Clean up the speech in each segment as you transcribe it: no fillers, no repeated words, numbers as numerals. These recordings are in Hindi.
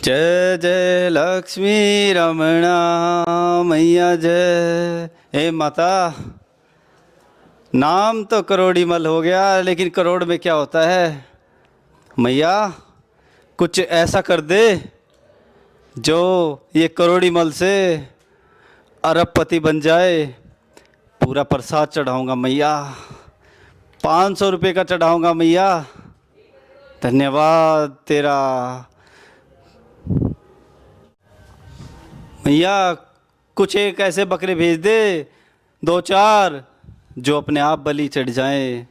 जय जय लक्ष्मी रमणा मैया जय। हे माता, नाम तो करोड़ीमल हो गया, लेकिन करोड़ में क्या होता है। मैया कुछ ऐसा कर दे जो ये करोड़ीमल से अरबपति बन जाए। पूरा प्रसाद चढ़ाऊंगा मैया, 500 रुपये का चढ़ाऊंगा मैया। धन्यवाद तेरा मैया। कुछ एक ऐसे बकरे भेज दे, 2-4, जो अपने आप बलि चढ़ जाएं।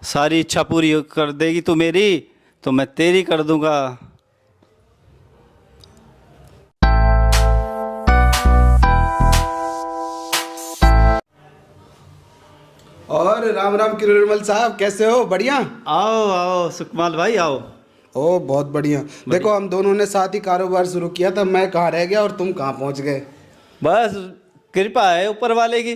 सारी इच्छा पूरी कर देगी तू मेरी, तो मैं तेरी कर दूंगा। और राम राम किरोड़ीमल साहब, कैसे हो? बढ़िया। आओ आओ सुकमाल भाई आओ। ओ बहुत बढ़िया। देखो, हम दोनों ने साथ ही कारोबार शुरू किया था। मैं कहाँ रह गया और तुम कहाँ पहुँच गए। बस कृपा है ऊपर वाले की,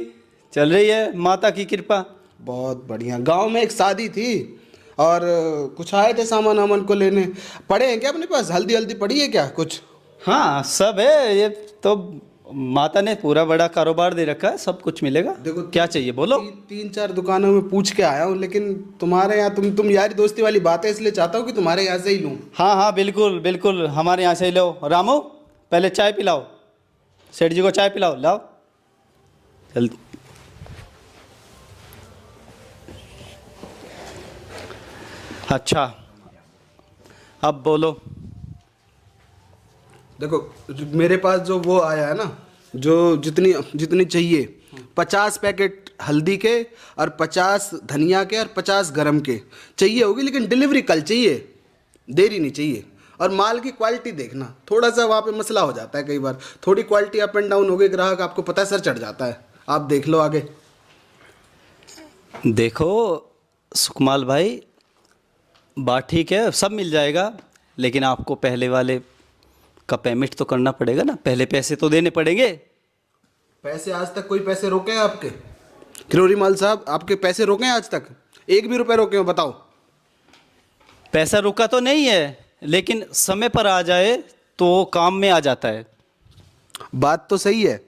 चल रही है माता की कृपा। बहुत बढ़िया। गांव में एक शादी थी और कुछ आए थे सामान वामान को लेने। पड़े हैं क्या अपने पास? हल्दी हल्दी पड़ी है क्या कुछ? हाँ सब है, ये तो माता ने पूरा बड़ा कारोबार दे रखा है, सब कुछ मिलेगा। देखो, क्या चाहिए बोलो। 3-4 दुकानों में पूछ के आया हूँ, लेकिन तुम्हारे यहाँ तुम यारी दोस्ती वाली बात है, इसलिए चाहता हूँ कि तुम्हारे यहाँ से ही लूँ। हाँ हाँ बिल्कुल बिल्कुल, हमारे यहाँ से ही लो। रामू पहले चाय पिलाओ, सेठ जी को चाय पिलाओ, लाओ चल। अच्छा अब बोलो। देखो, मेरे पास जो वो आया है ना, जो जितनी जितनी चाहिए, 50 पैकेट हल्दी के और 50 धनिया के और 50 गरम के चाहिए होगी, लेकिन डिलीवरी कल चाहिए, देरी नहीं चाहिए। और माल की क्वालिटी देखना, थोड़ा सा वहाँ पे मसला हो जाता है कई बार। थोड़ी क्वालिटी अप एंड डाउन हो गई, ग्राहक आपको पता है सर चढ़ जाता है। आप देख लो आगे। देखो सुकमाल भाई, बात ठीक है, सब मिल जाएगा, लेकिन आपको पहले वाले का पेमेंट तो करना पड़ेगा ना, पहले पैसे तो देने पड़ेंगे। पैसे आज तक कोई पैसे रोके हैं आपके? किरोड़ीमल साहब, आपके पैसे रोके हैं आज तक? एक भी रुपए रोके हो? बताओ। पैसा रुका तो नहीं है, लेकिन समय पर आ जाए तो काम में आ जाता है। बात तो सही है,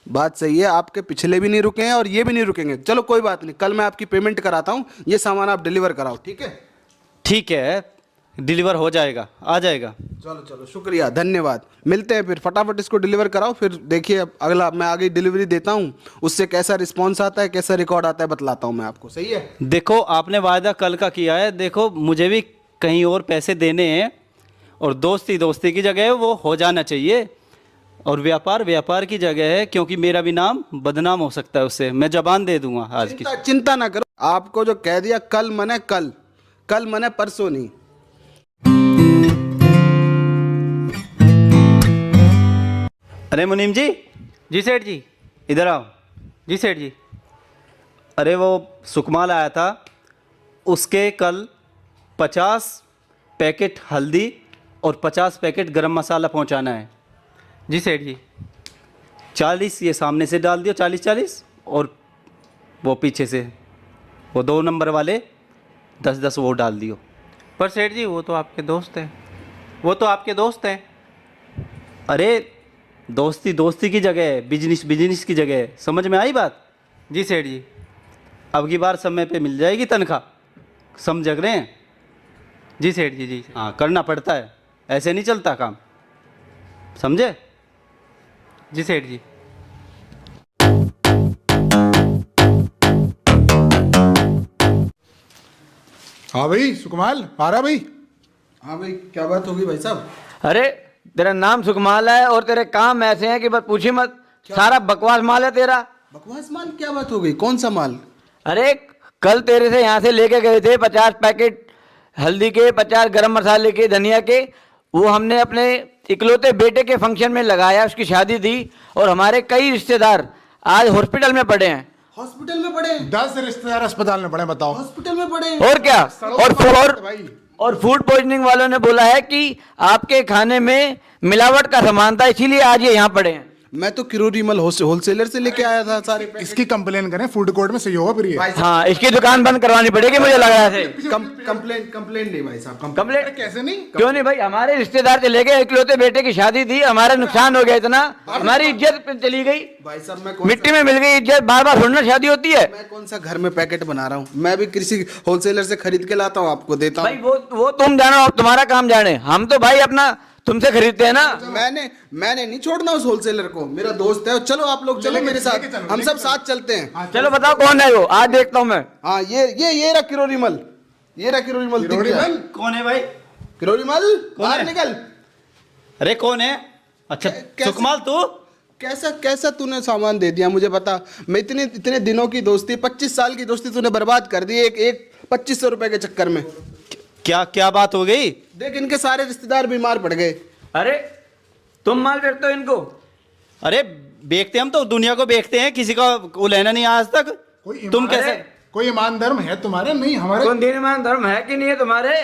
बात सही है। आपके पिछले भी नहीं रुके हैं और ये भी नहीं रुकेंगे। चलो कोई बात नहीं, कल मैं आपकी पेमेंट कराता हूँ। ये सामान आप डिलीवर कराओ, ठीक है? ठीक है, डिलीवर हो जाएगा, आ जाएगा। चलो चलो, शुक्रिया, धन्यवाद। मिलते हैं फिर। फटाफट इसको डिलीवर कराओ, फिर देखिए अब अगला मैं आगे डिलीवरी देता हूँ, उससे कैसा रिस्पॉन्स आता है, कैसा रिकॉर्ड आता है, बतलाता हूँ मैं आपको। सही है? देखो आपने वायदा कल का किया है, देखो मुझे भी कहीं और पैसे देने हैं, और दोस्ती दोस्ती की जगह है, वो हो जाना चाहिए। और व्यापार व्यापार की जगह है, क्योंकि मेरा भी नाम बदनाम हो सकता है उससे। मैं जबान दे दूंगा आज की। चिंता ना करो। आपको जो कह दिया, कल मने कल, कल मने परसों नहीं। अरे मुनीम जी। जी सेठ जी, इधर आओ। जी सेठ जी, अरे वो सुकमाल आया था, उसके कल 50 पैकेट हल्दी और 50 पैकेट गरम मसाला पहुंचाना है। जी सेठ जी, 40 ये सामने से डाल दियो, 40-40, और वो पीछे से वो 2 नंबर वाले 10-10 वो डाल दियो। पर सेठ जी, वो तो आपके दोस्त हैं, वो तो आपके दोस्त हैं। अरे दोस्ती दोस्ती की जगह है, बिजनेस बिजनेस की जगह है। समझ में आई बात? जी सेठ जी। अब की बार समय पे मिल जाएगी तनख्वाह, समझ रहे हैं? जी सेठ जी। जी हाँ करना पड़ता है, ऐसे नहीं चलता काम, समझे? जी सेठ जी। हाँ भाई सुकमाल, आ रहा भाई? हाँ भाई, क्या बात होगी भाई साहब? अरे तेरा नाम सुकमाल है और तेरे काम ऐसे हैं कि बस पूछी मत। सारा बकवास माल है तेरा। बकवास माल? क्या बात हो गई? कौन सा माल? अरे कल तेरे से यहाँ से लेके गए थे 50 पैकेट हल्दी के, 50 गरम मसाले के, धनिया के। वो हमने अपने इकलौते बेटे के फंक्शन में लगाया, उसकी शादी थी, और हमारे कई रिश्तेदार आज हॉस्पिटल में पड़े हैं। हॉस्पिटल में पड़े? 10 रिश्तेदार अस्पताल में पड़े, बताओ। हॉस्पिटल में पड़े? और क्या? भाई और फूड पॉइजनिंग वालों ने बोला है कि आपके खाने में मिलावट का सामान था, इसीलिए आज ये यहाँ पड़े हैं। मैं तो किरोरीमल होलसेलर से लेके आया था सारे पैकेट। इसकी कंप्लेन करें फूड कोर्ट में, सही होगा फिर ये। हाँ, इसकी दुकान बंद करवानी पड़ेगी मुझे लग रहा है। कंप्लेंट नहीं भाई साहब, कंप्लेंट कैसे नहीं? क्यों नहीं भाई, हमारे रिश्तेदार चले गए, इकलौते बेटे की शादी थी, हमारा नुकसान हो गया इतना, हमारी इज्जत चली गई, भाई साहब मैं मिट्टी में मिल गई इज्जत। बार बार थोड़ी ना शादी होती है मैं कौन सा घर में पैकेट बना रहा हूँ? मैं भी किसी होलसेलर से खरीद के लाता हूँ, आपको देता भाई। हूँ। वो तुम जानो, अब तुम्हारा काम जाने, हम तो भाई अपना तुमसे खरीदते हैं ना। मैंने नहीं छोड़ना उस होलसेलर को, मेरा दोस्त है। चलो आप लोग चलो मेरे साथ, हम सब साथ चलते हैं। चलो बताओ कौन है वो, आज देखता हूँ मैं। हाँ ये रहा किरोरीमल, ये रहा किरोरीमल। दिख गया? कौन है भाई? किरोरीमल बाहर है? निकल। अरे कौन है? अच्छा कैसे- सुकमाल तू? कैसा तूने सामान दे दिया मुझे बता। मैं इतने दिनों की दोस्ती, 25 साल की दोस्ती तूने बर्बाद कर दी एक 2500 रुपए के चक्कर में। क्या क्या बात हो गई? देख इनके सारे रिश्तेदार बीमार पड़ गए। अरे तुम माल बेचते हो इनको? अरे बेचते हम तो दुनिया को बेचते हैं, किसी का वो लेना नहीं आज तक। तुम कैसे? कोई ईमान धर्म है तुम्हारे? नहीं हमारे। कौन दीनमान धर्म है कि नहीं है तुम्हारे?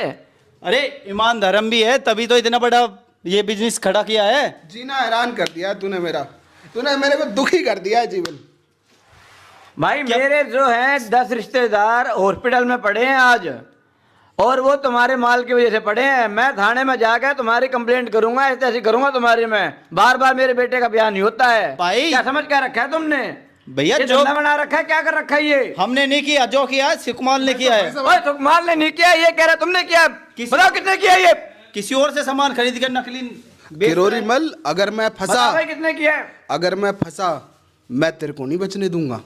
अरे ईमान धर्म भी है, तभी तो इतना बड़ा ये बिजनेस खड़ा किया है। जीना हैरान कर दिया तूने मेरे को दुखी कर दिया है जीवन। भाई मेरे जो है 10 रिश्तेदार हॉस्पिटल में पड़े हैं आज, और वो तुम्हारे माल की वजह से पड़े हैं। मैं थाने में जाकर तुम्हारी कंप्लेंट करूंगा, ऐसे करूंगा तुम्हारे में। बार बार मेरे बेटे का बयान नहीं होता है भाई। क्या समझ क्या रखा है तुमने? भैया ये जो धंधा बना रखा है, क्या कर रखा है ये? हमने नहीं किया, जो किया सुकमाल ने किया है। ओए सुकमाल ने नहीं किया, ये कह रहा तुमने किया। बताओ किसने किया ये? किसी और से सामान खरीद कर नकली किरोरीमल अगर मैं बताओ भाई फंसा, किसने किया है? अगर मैं फंसा मैं तेरे को नहीं बचने दूंगा,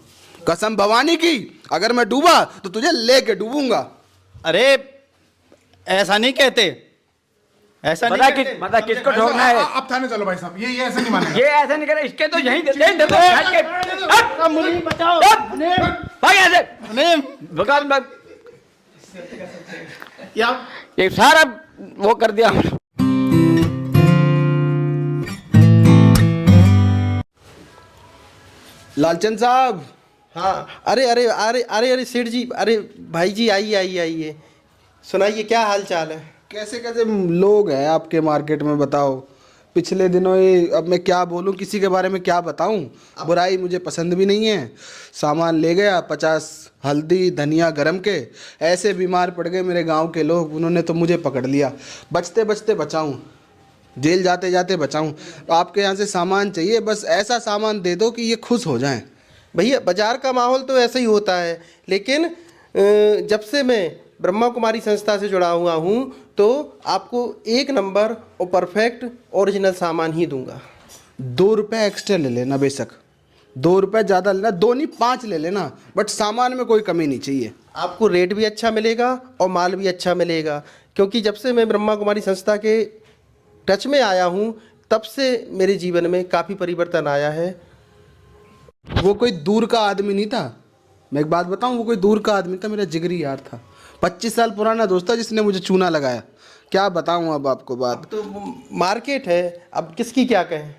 कसम भवानी की। अगर मैं डूबा तो तुझे लेके डूबूंगा। अरे ऐसा नहीं कहते, ऐसा नहीं कहते। बता किसको ठोकना है? अब थाने चलो भाई साहब, ये ऐसा नहीं मानेगा। ये ऐसा नहीं करे, इसके तो यहीं बचाओ भाई ऐसे ये सारा वो कर दिया। लालचंद साहब। हाँ, अरे सेठ जी, अरे भाई जी आइए, सुनाइए क्या हाल चाल है? कैसे लोग हैं आपके मार्केट में, बताओ। पिछले दिनों ये, अब मैं क्या बोलूं, किसी के बारे में क्या बताऊं। बुराई मुझे पसंद भी नहीं है। सामान ले गया 50 हल्दी धनिया गरम के, ऐसे बीमार पड़ गए मेरे गांव के लोग, उन्होंने तो मुझे पकड़ लिया। बचते बचते बचाऊं, जेल जाते जाते बचाऊं। आपके यहाँ से सामान चाहिए, बस ऐसा सामान दे दो कि ये खुश हो जाएं। भैया बाजार का माहौल तो ऐसा ही होता है, लेकिन जब से मैं ब्रह्मा कुमारी संस्था से जुड़ा हुआ हूँ तो आपको एक नंबर और परफेक्ट ओरिजिनल सामान ही दूंगा। 2 रुपये एक्स्ट्रा ले लेना, बेशक 2 रुपये ज़्यादा लेना, 2 नहीं 5 ले लेना, बट सामान में कोई कमी नहीं चाहिए। आपको रेट भी अच्छा मिलेगा और माल भी अच्छा मिलेगा, क्योंकि जब से मैं ब्रह्मा कुमारी संस्था के टच में आया हूँ तब से मेरे जीवन में काफ़ी परिवर्तन आया है। वो कोई दूर का आदमी नहीं था, मैं एक बात बताऊं, वो कोई दूर का आदमी था, मेरा जिगरी यार था। 25 साल पुराना दोस्त था जिसने मुझे चूना लगाया। क्या बताऊं अब आपको बात। तो मार्केट है, अब किसकी क्या कहें।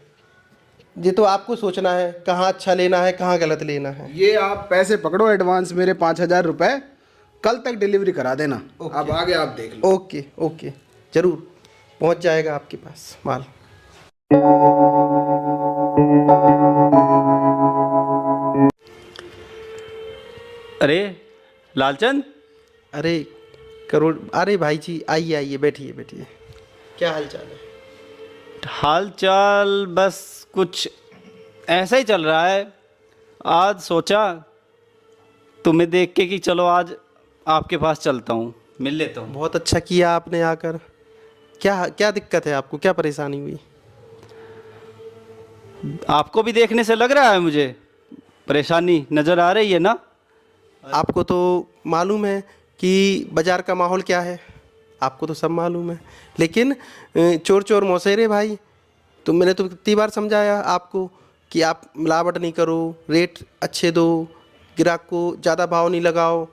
ये तो आपको सोचना है कहाँ अच्छा लेना है कहाँ गलत लेना है। ये आप पैसे पकड़ो एडवांस मेरे 5000 रुपये, कल तक डिलीवरी करा देना। अब आगे आप देख लो। ओके ज़रूर पहुंच जाएगा आपके पास माल। अरे लालचंद, अरे भाई जी आइए बैठिए। क्या हाल चाल है? हाल चाल बस कुछ ऐसा ही चल रहा है। आज सोचा तुम्हें देख के कि चलो आज आपके पास चलता हूँ, मिल लेता हूँ। बहुत अच्छा किया आपने आकर। क्या दिक्कत है आपको, क्या परेशानी हुई? आपको भी देखने से लग रहा है, मुझे परेशानी नज़र आ रही है ना? आपको तो मालूम है कि बाज़ार का माहौल क्या है, आपको तो सब मालूम है। लेकिन चोर मौसेरे भाई, तो मैंने तो कितनी बार समझाया आपको कि आप मिलावट नहीं करो, रेट अच्छे दो, ग्राहक को ज़्यादा भाव नहीं लगाओ,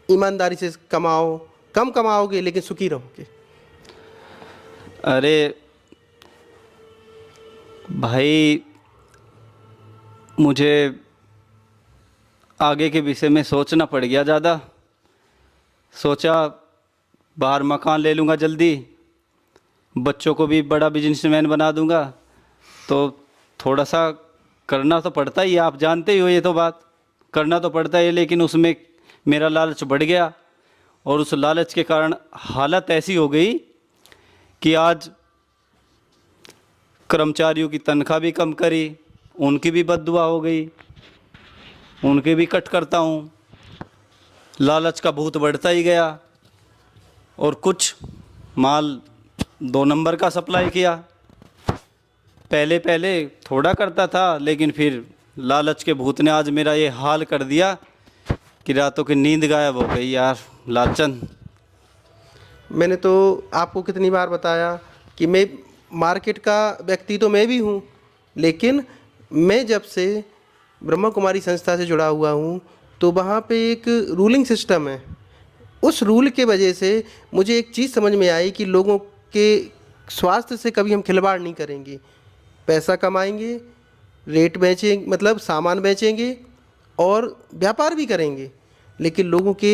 ईमानदारी से कमाओ। कम कमाओगे लेकिन सुखी रहोगे। अरे भाई, मुझे आगे के विषय में सोचना पड़ गया ज़्यादा। सोचा बाहर मकान ले लूँगा जल्दी, बच्चों को भी बड़ा बिजनेसमैन बना दूँगा, तो थोड़ा सा करना तो पड़ता ही है, आप जानते ही हो ये तो बात, करना तो पड़ता है, लेकिन उसमें मेरा लालच बढ़ गया और उस लालच के कारण हालत ऐसी हो गई कि आज कर्मचारियों की तनख्वाह भी कम करी, उनकी भी बद्दुआ हो गई, उनके भी कट करता हूँ, लालच का भूत बढ़ता ही गया और कुछ माल 2 नंबर का सप्लाई किया। पहले पहले थोड़ा करता था, लेकिन फिर लालच के भूत ने आज मेरा ये हाल कर दिया कि रातों की नींद गायब हो गई यार लालचंद। मैंने तो आपको कितनी बार बताया कि मैं मार्केट का व्यक्ति तो मैं भी हूँ, लेकिन मैं जब से ब्रह्मा कुमारी संस्था से जुड़ा हुआ हूँ तो वहाँ पे एक रूलिंग सिस्टम है। उस रूल के वजह से मुझे एक चीज़ समझ में आई कि लोगों के स्वास्थ्य से कभी हम खिलवाड़ नहीं करेंगे। पैसा कमाएंगे, रेट बेचेंगे, मतलब सामान बेचेंगे और व्यापार भी करेंगे, लेकिन लोगों के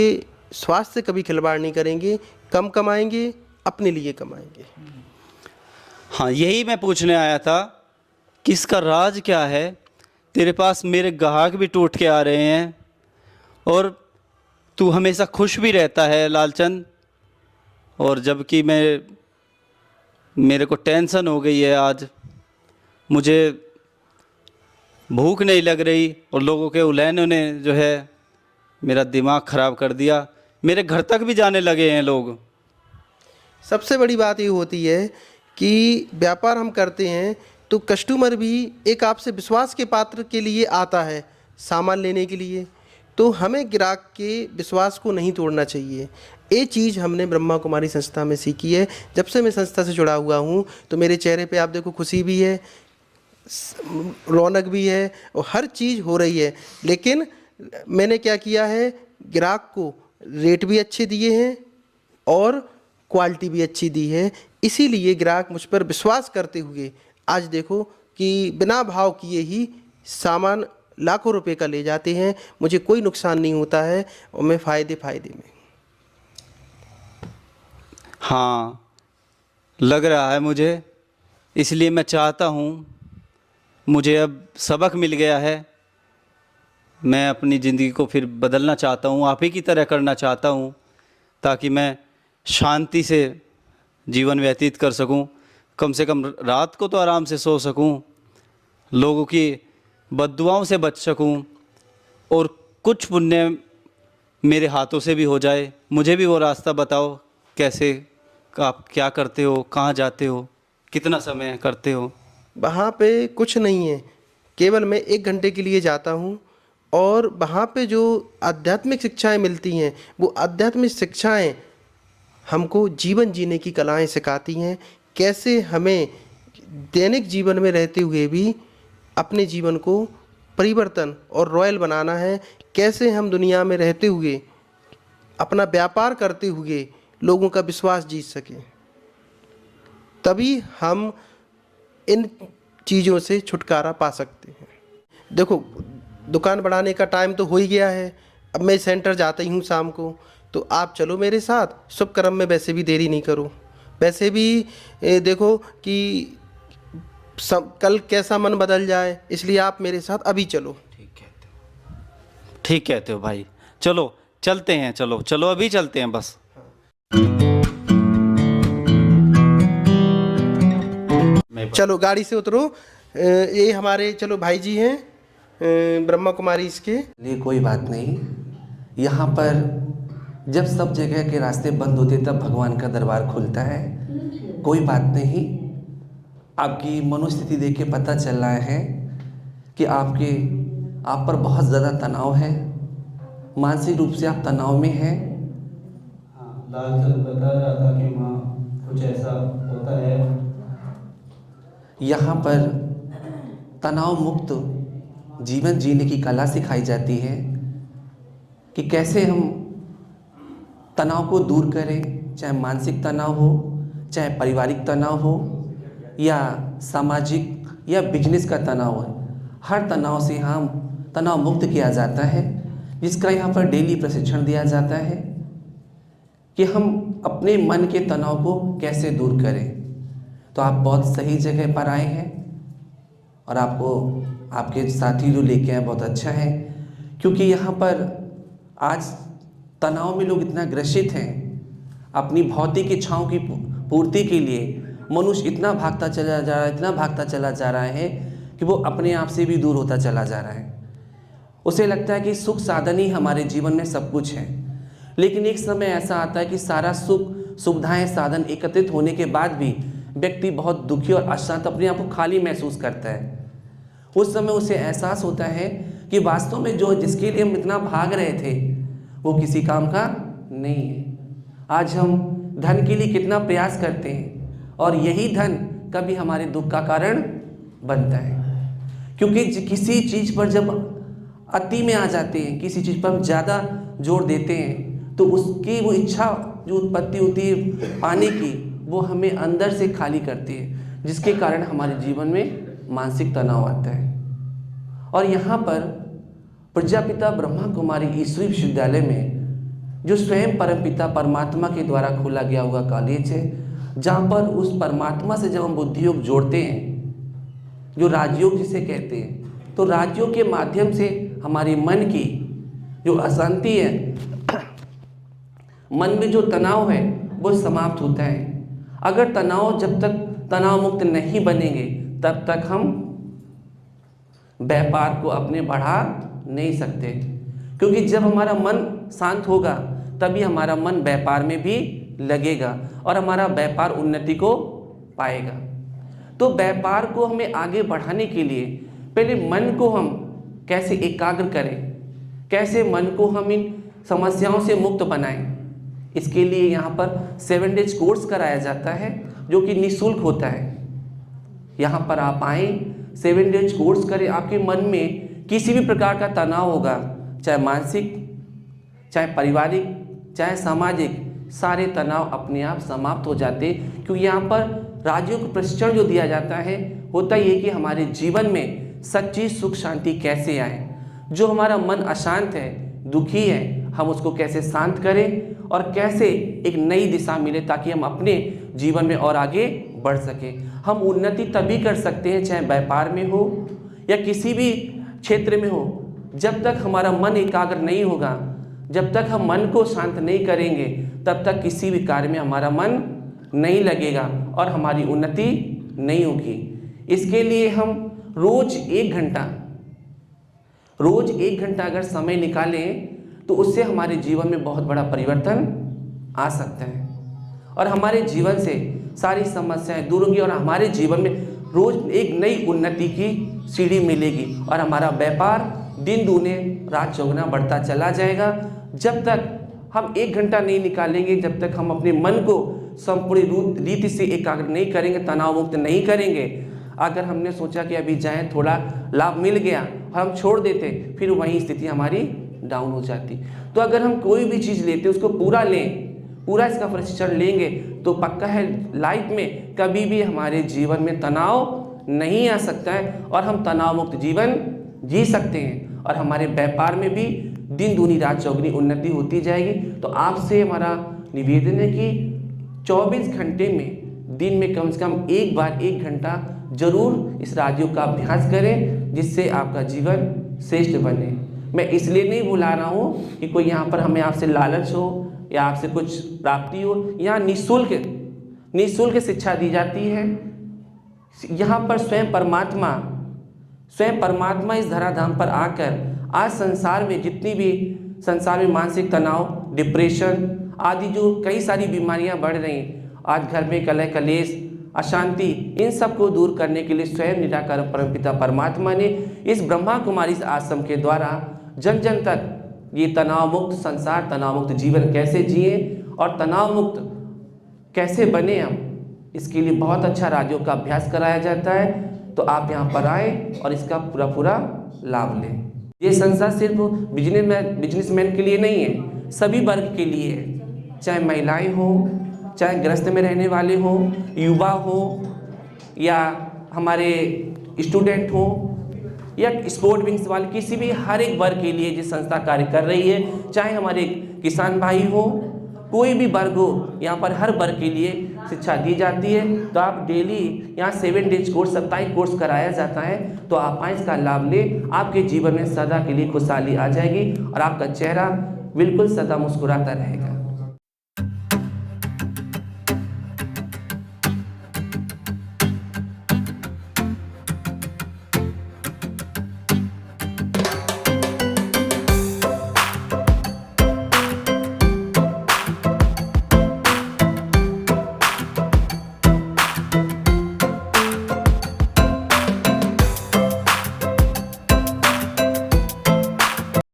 स्वास्थ्य से कभी खिलवाड़ नहीं करेंगे। कम कमाएंगे, अपने लिए कमाएंगे। हाँ, यही मैं पूछने आया था कि इसका राज क्या है। तेरे पास मेरे ग्राहक भी टूट के आ रहे हैं और तू हमेशा खुश भी रहता है लालचंद, और जबकि मेरे को टेंशन हो गई है, आज मुझे भूख नहीं लग रही और लोगों के उलैनों ने जो है मेरा दिमाग ख़राब कर दिया, मेरे घर तक भी जाने लगे हैं लोग। सबसे बड़ी बात ये होती है कि व्यापार हम करते हैं तो कस्टमर भी एक आपसे विश्वास के पात्र के लिए आता है सामान लेने के लिए, तो हमें ग्राहक के विश्वास को नहीं तोड़ना चाहिए। ये चीज़ हमने ब्रह्मा कुमारी संस्था में सीखी है। जब से मैं संस्था से जुड़ा हुआ हूँ तो मेरे चेहरे पे आप देखो खुशी भी है, रौनक भी है और हर चीज़ हो रही है। लेकिन मैंने क्या किया है, ग्राहक को रेट भी अच्छे दिए हैं और क्वालिटी भी अच्छी दी है, इसीलिए ग्राहक मुझ पर विश्वास करते हुए आज देखो कि बिना भाव किए ही सामान लाखों रुपए का ले जाते हैं। मुझे कोई नुकसान नहीं होता है और मैं फ़ायदे में। हाँ, लग रहा है मुझे, इसलिए मैं चाहता हूँ, मुझे अब सबक मिल गया है, मैं अपनी ज़िंदगी को फिर बदलना चाहता हूँ, आप ही की तरह करना चाहता हूँ, ताकि मैं शांति से जीवन व्यतीत कर सकूँ, कम से कम रात को तो आराम से सो सकूँ, लोगों की बद्दुआओं से बच सकूँ और कुछ पुण्य मेरे हाथों से भी हो जाए। मुझे भी वो रास्ता बताओ, कैसे, आप क्या करते हो, कहाँ जाते हो, कितना समय करते हो? वहाँ पे कुछ नहीं है, केवल मैं 1 घंटे के लिए जाता हूँ और वहाँ पे जो आध्यात्मिक शिक्षाएं मिलती हैं, वो आध्यात्मिक शिक्षाएं हमको जीवन जीने की कलाएं सिखाती हैं। कैसे हमें दैनिक जीवन में रहते हुए भी अपने जीवन को परिवर्तन और रॉयल बनाना है, कैसे हम दुनिया में रहते हुए अपना व्यापार करते हुए लोगों का विश्वास जीत सकें, तभी हम इन चीज़ों से छुटकारा पा सकते हैं। देखो, दुकान बढ़ाने का टाइम तो हो ही गया है, अब मैं सेंटर जाता ही हूँ शाम को, तो आप चलो मेरे साथ। शुभ कर्म में वैसे भी देरी नहीं करो, वैसे भी देखो कि कल कैसा मन बदल जाए, इसलिए आप मेरे साथ अभी चलो। ठीक कहते हो भाई, चलो चलते हैं, चलो चलो अभी चलते हैं बस। चलो गाड़ी से उतरो। ये हमारे चलो भाई जी हैं ब्रह्मा कुमारी इसके। ये कोई बात नहीं, यहाँ पर जब सब जगह के रास्ते बंद होते तब भगवान का दरबार खुलता है। कोई बात नहीं, आपकी मनोस्थिति देख के पता चल रहा है कि आप पर बहुत ज़्यादा तनाव है, मानसिक रूप से आप तनाव में हैं। हाँ, लालचंद बता रहा था कि वहाँ कुछ ऐसा होता है। यहाँ पर तनाव मुक्त जीवन जीने की कला सिखाई जाती है कि कैसे हम तनाव को दूर करें, चाहे मानसिक तनाव हो, चाहे पारिवारिक तनाव हो, या सामाजिक या बिजनेस का तनाव हो। हर तनाव से हम तनाव मुक्त किया जाता है, जिसका यहाँ पर डेली प्रशिक्षण दिया जाता है कि हम अपने मन के तनाव को कैसे दूर करें। तो आप बहुत सही जगह पर आए हैं। और आपको आपके साथी जो लेके आए बहुत अच्छा है, क्योंकि यहाँ पर आज तनाव में लोग इतना ग्रसित हैं, अपनी भौतिक इच्छाओं की पूर्ति के लिए मनुष्य इतना भागता चला जा रहा है, इतना भागता चला जा रहा है कि वो अपने आप से भी दूर होता चला जा रहा है। उसे लगता है कि सुख साधन ही हमारे जीवन में सब कुछ है, लेकिन एक समय ऐसा आता है कि सारा सुख सुविधाएं साधन एकत्रित होने के बाद भी व्यक्ति बहुत दुखी और अशांत, अपने आप को खाली महसूस करता है। उस समय उसे एहसास होता है कि वास्तव में जो जिसके लिए हम इतना भाग रहे थे वो किसी काम का नहीं है। आज हम धन के लिए कितना प्रयास करते हैं और यही धन कभी हमारे दुख का कारण बनता है, क्योंकि किसी चीज़ पर जब अति में आ जाते हैं, किसी चीज़ पर हम ज़्यादा जोर देते हैं तो उसकी वो इच्छा जो उत्पत्ति होती है पाने की, वो हमें अंदर से खाली करती है, जिसके कारण हमारे जीवन में मानसिक तनाव आता है। और यहाँ पर प्रजापिता ब्रह्मा कुमारी ईश्वरीय विश्वविद्यालय में जो स्वयं परमपिता परमात्मा के द्वारा खोला गया हुआ कॉलेज है, जहाँ पर उस परमात्मा से जब हम बुद्धि योग जोड़ते हैं, जो राजयोग जिसे कहते हैं, तो राजयोग के माध्यम से हमारे मन की जो अशांति है, मन में जो तनाव है वो समाप्त होता है। अगर तनाव जब तक तनाव मुक्त नहीं बनेंगे तब तक हम व्यापार को अपने बढ़ा नहीं सकते, क्योंकि जब हमारा मन शांत होगा तभी हमारा मन व्यापार में भी लगेगा और हमारा व्यापार उन्नति को पाएगा। तो व्यापार को हमें आगे बढ़ाने के लिए पहले मन को हम कैसे एकाग्र करें, कैसे मन को हम इन समस्याओं से मुक्त बनाएं, इसके लिए यहाँ पर 7 डेज कोर्स कराया जाता है जो कि निःशुल्क होता है। यहाँ पर आप आएँ, 7 डेज कोर्स करें। आपके मन में किसी भी प्रकार का तनाव होगा, चाहे मानसिक, चाहे पारिवारिक, चाहे सामाजिक, सारे तनाव अपने आप समाप्त हो जाते, क्योंकि यहाँ पर राजयोग प्रशिक्षण जो दिया जाता है होता ये कि हमारे जीवन में सच्ची सुख शांति कैसे आए। जो हमारा मन अशांत है, दुखी है, हम उसको कैसे शांत करें और कैसे एक नई दिशा मिले ताकि हम अपने जीवन में और आगे बढ़ सकें। हम उन्नति तभी कर सकते हैं, चाहे व्यापार में हो या किसी भी क्षेत्र में हो, जब तक हमारा मन एकाग्र नहीं होगा, जब तक हम मन को शांत नहीं करेंगे, तब तक किसी भी कार्य में हमारा मन नहीं लगेगा और हमारी उन्नति नहीं होगी। इसके लिए हम रोज 1 घंटा अगर समय निकालें तो उससे हमारे जीवन में बहुत बड़ा परिवर्तन आ सकता है और हमारे जीवन से सारी समस्याएं दूर होंगी और हमारे जीवन में रोज एक नई उन्नति की सीढ़ी मिलेगी और हमारा व्यापार दिन दूने रात चौगुना बढ़ता चला जाएगा। जब तक हम 1 घंटा नहीं निकालेंगे, जब तक हम अपने मन को संपूर्ण रीति से एकाग्र नहीं करेंगे, तनाव मुक्त नहीं करेंगे, अगर हमने सोचा कि अभी जाएं, थोड़ा लाभ मिल गया और हम छोड़ देते, फिर वही स्थिति हमारी डाउन हो जाती। तो अगर हम कोई भी चीज़ लेते उसको पूरा लें, पूरा इसका प्रशिक्षण लेंगे, तो पक्का है लाइफ में कभी भी हमारे जीवन में तनाव नहीं आ सकता है और हम तनाव मुक्त जीवन जी सकते हैं और हमारे व्यापार में भी दिन दूनी रात चौगुनी उन्नति होती जाएगी। तो आपसे हमारा निवेदन है कि 24 घंटे में दिन में कम से कम 1 घंटा जरूर इस राजयोग का अभ्यास करें, जिससे आपका जीवन श्रेष्ठ बने। मैं इसलिए नहीं बुला रहा हूँ कि कोई यहाँ पर हमें आपसे लालच हो या आपसे कुछ प्राप्ति हो। यहाँ निःशुल्क शिक्षा दी जाती है। यहाँ पर स्वयं परमात्मा इस धराधाम पर आकर आज संसार में जितनी भी संसार में मानसिक तनाव, डिप्रेशन आदि जो कई सारी बीमारियां बढ़ रही हैं, आज घर में कलह कलेश, अशांति, इन सब को दूर करने के लिए स्वयं निराकार परमपिता परमात्मा ने इस ब्रह्मा कुमारी आश्रम के द्वारा जन जन तक ये तनाव मुक्त संसार, तनाव मुक्त जीवन कैसे जिए और तनाव मुक्त कैसे बने हम, इसके लिए बहुत अच्छा राजयोग का अभ्यास कराया जाता है। तो आप यहाँ पर आए और इसका पूरा लाभ लें। ये संसार सिर्फ बिजनेसमैन के लिए नहीं है, सभी वर्ग के लिए है, चाहे महिलाएं हो, चाहे गृहस्थ में रहने वाले हो, युवा हो या हमारे स्टूडेंट हो या स्पोर्ट विंग्स वाले, किसी भी हर एक वर्ग के लिए जो संस्था कार्य कर रही है, चाहे हमारे किसान भाई हो, कोई भी वर्ग हो, यहाँ पर हर वर्ग के लिए शिक्षा दी जाती है। तो आप डेली यहाँ 7 डेज कोर्स, साप्ताहिक कोर्स कराया जाता है। तो आप आए इसका लाभ लें, आपके जीवन में सदा के लिए खुशहाली आ जाएगी और आपका चेहरा बिल्कुल सदा मुस्कुराता रहेगा।